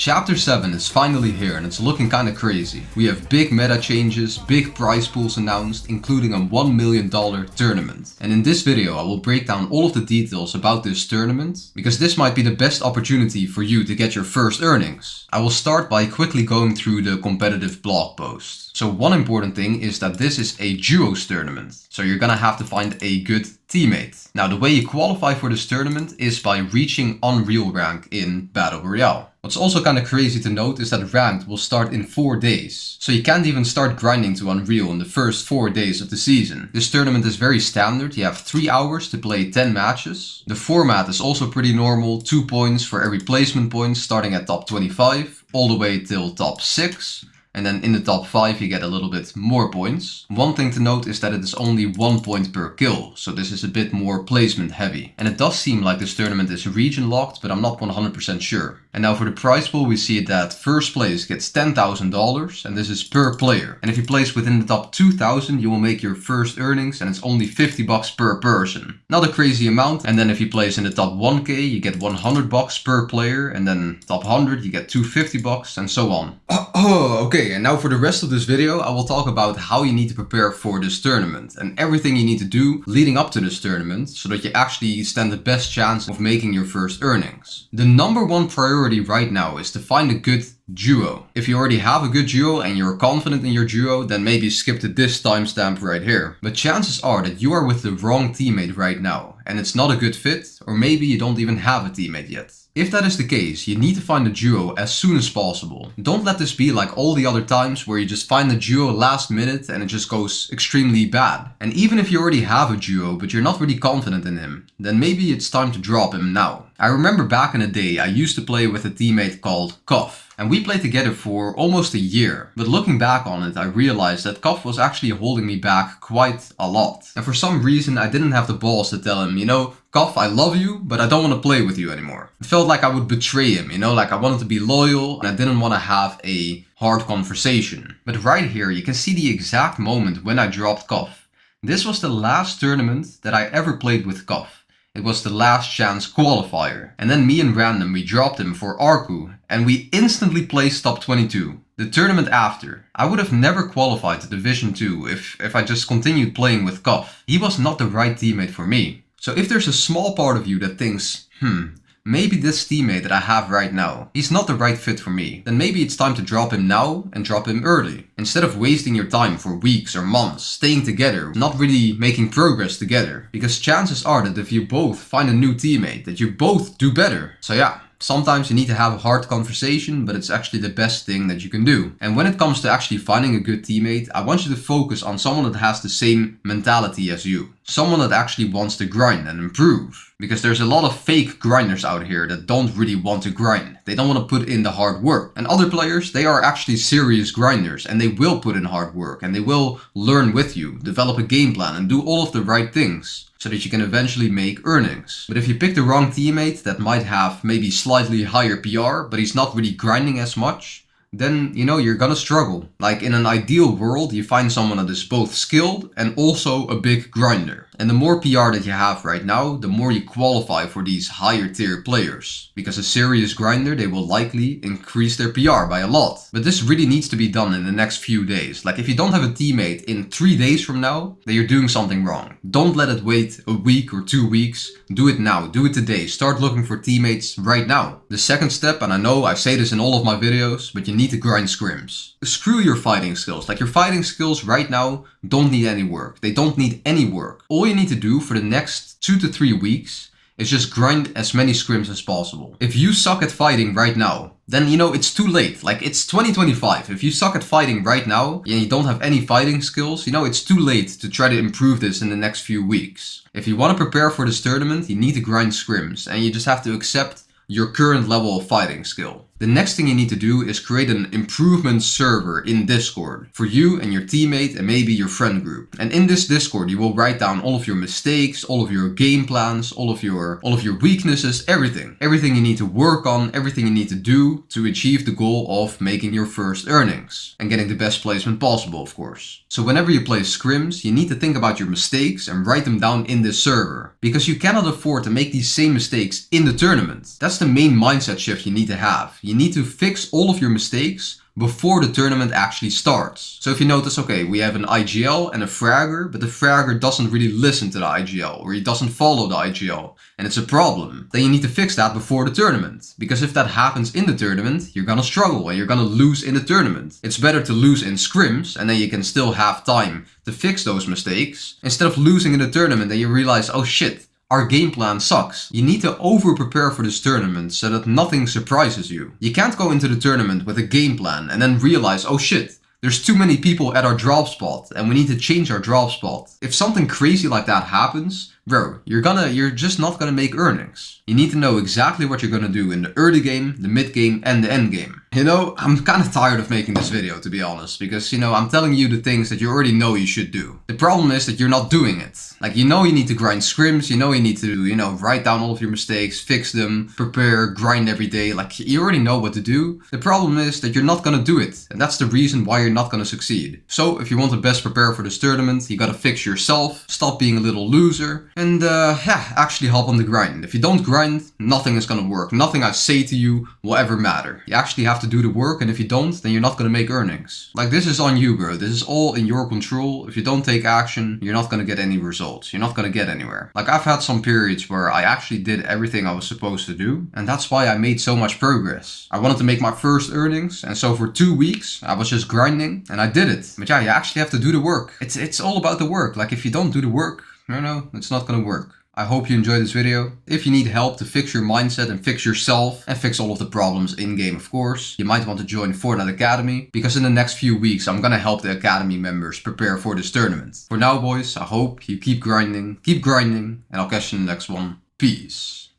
Chapter 7 is finally here and it's looking kinda crazy. We have big meta changes, big prize pools announced, including a $1 million tournament. And in this video I will break down all of the details about this tournament, because this might be the best opportunity for you to get your first earnings. I will start by quickly going through the competitive blog post. So one important thing is that this is a duos tournament, so you're gonna have to find a good teammate. Now the way you qualify for this tournament is by reaching Unreal rank in Battle Royale. What's also kinda crazy to note is that ranked will start in 4 days, so you can't even start grinding to Unreal in the first 4 days of the season. This tournament is very standard, you have 3 hours to play 10 matches. The format is also pretty normal, 2 points for every placement point starting at top 25 all the way till top 6. And then in the top 5 you get a little bit more points. One thing to note is that it is only 1 point per kill, so this is a bit more placement heavy. And it does seem like this tournament is region locked, but I'm not 100% sure. And now for the prize pool we see that first place gets $10,000 and this is per player. And if you place within the top 2,000 you will make your first earnings and it's only $50 per person. Not a crazy amount. And then if you place in the top 1k you get $100 per player, and then top 100 you get $250 and so on. Okay, and now for the rest of this video I will talk about how you need to prepare for this tournament and everything you need to do leading up to this tournament so that you actually stand the best chance of making your first earnings. The number one priority right now is to find a good duo. If you already have a good duo and you're confident in your duo, then maybe skip to this timestamp right here. But chances are that you are with the wrong teammate right now and it's not a good fit, or maybe you don't even have a teammate yet. If that is the case, you need to find a duo as soon as possible. Don't let this be like all the other times where you just find a duo last minute and it just goes extremely bad. And even if you already have a duo but you're not really confident in him, then maybe it's time to drop him now. I remember back in the day I used to play with a teammate called Koff. And we played together for almost a year. But looking back on it, I realized that Koff was actually holding me back quite a lot. And for some reason, I didn't have the balls to tell him, you know, Koff, I love you, but I don't want to play with you anymore. It felt like I would betray him, you know, like I wanted to be loyal and I didn't want to have a hard conversation. But right here, you can see the exact moment when I dropped Koff. This was the last tournament that I ever played with Koff. It was the last chance qualifier. And then me and Random, we dropped him for Arku and we instantly placed top 22. The tournament after, I would have never qualified to Division 2 if I just continued playing with Koff. He was not the right teammate for me. So if there's a small part of you that thinks, maybe this teammate that I have right now, he's not the right fit for me, then maybe it's time to drop him now and drop him early. Instead of wasting your time for weeks or months staying together, not really making progress together. Because chances are that if you both find a new teammate, that you both do better. So yeah. Sometimes you need to have a hard conversation, but it's actually the best thing that you can do. And when it comes to actually finding a good teammate, I want you to focus on someone that has the same mentality as you. Someone that actually wants to grind and improve. Because there's a lot of fake grinders out here that don't really want to grind. They don't want to put in the hard work. And other players, they are actually serious grinders and they will put in hard work and they will learn with you, develop a game plan and do all of the right things, so that you can eventually make earnings. But if you pick the wrong teammate that might have maybe slightly higher PR, but he's not really grinding as much, then, you know, you're gonna struggle. Like in an ideal world, you find someone that is both skilled and also a big grinder. And the more PR that you have right now, the more you qualify for these higher tier players. Because a serious grinder, they will likely increase their PR by a lot. But this really needs to be done in the next few days. Like if you don't have a teammate in 3 days from now, then you're doing something wrong. Don't let it wait a week or 2 weeks. Do it now, do it today. Start looking for teammates right now. The second step, and I know I say this in all of my videos, but you need to grind scrims. Screw your fighting skills. Like your fighting skills right now don't need any work. They don't need any work. All you need to do for the next 2 to 3 weeks is just grind as many scrims as possible. If you suck at fighting right now, then you know it's too late. Like it's 2025. If you suck at fighting right now and you don't have any fighting skills, you know it's too late to try to improve this in the next few weeks. If you want to prepare for this tournament, you need to grind scrims and you just have to accept your current level of fighting skill. The next thing you need to do is create an improvement server in Discord for you and your teammate and maybe your friend group. And in this Discord, you will write down all of your mistakes, all of your game plans, all of your weaknesses, everything. Everything you need to work on, everything you need to do to achieve the goal of making your first earnings and getting the best placement possible, of course. So whenever you play scrims, you need to think about your mistakes and write them down in this server, because you cannot afford to make these same mistakes in the tournament. That's the main mindset shift you need to have. you need to fix all of your mistakes before the tournament actually starts. So if you notice, okay, we have an IGL and a Fragger, but the Fragger doesn't really listen to the IGL, or he doesn't follow the IGL, and it's a problem. Then you need to fix that before the tournament, because if that happens in the tournament, you're gonna struggle and you're gonna lose in the tournament. It's better to lose in scrims, and then you can still have time to fix those mistakes, instead of losing in the tournament and you realize, oh shit, our game plan sucks. You need to over-prepare for this tournament so that nothing surprises you. You can't go into the tournament with a game plan and then realize, oh shit, there's too many people at our drop spot and we need to change our drop spot. If something crazy like that happens, bro, you're just not gonna make earnings. You need to know exactly what you're gonna do in the early game, the mid game, and the end game. You know, I'm kind of tired of making this video, to be honest, because, you know, I'm telling you the things that you already know you should do. The problem is that you're not doing it. Like, you know you need to grind scrims, you know you need to, you know, write down all of your mistakes, fix them, prepare, grind every day. Like, you already know what to do. The problem is that you're not gonna do it, and that's the reason why you're not gonna succeed. So, if you want to best prepare for this tournament, you gotta fix yourself, stop being a little loser, and actually hop on the grind. If you don't grind, nothing is gonna work. Nothing I say to you will ever matter. You actually have to do the work, and if you don't, then you're not gonna make earnings. Like, this is on you, bro. This is all in your control. If you don't take action, you're not gonna get any results. You're not gonna get anywhere. Like, I've had some periods where I actually did everything I was supposed to do, and that's why I made so much progress. I wanted to make my first earnings, and so for 2 weeks, I was just grinding, and I did it. But yeah, you actually have to do the work. It's all about the work. Like, if you don't do the work, no, it's not gonna work. I hope you enjoyed this video. If you need help to fix your mindset and fix yourself and fix all of the problems in-game, of course, you might want to join Fortnite Academy, because in the next few weeks I'm gonna help the Academy members prepare for this tournament. For now, boys, I hope you keep grinding, and I'll catch you in the next one. Peace.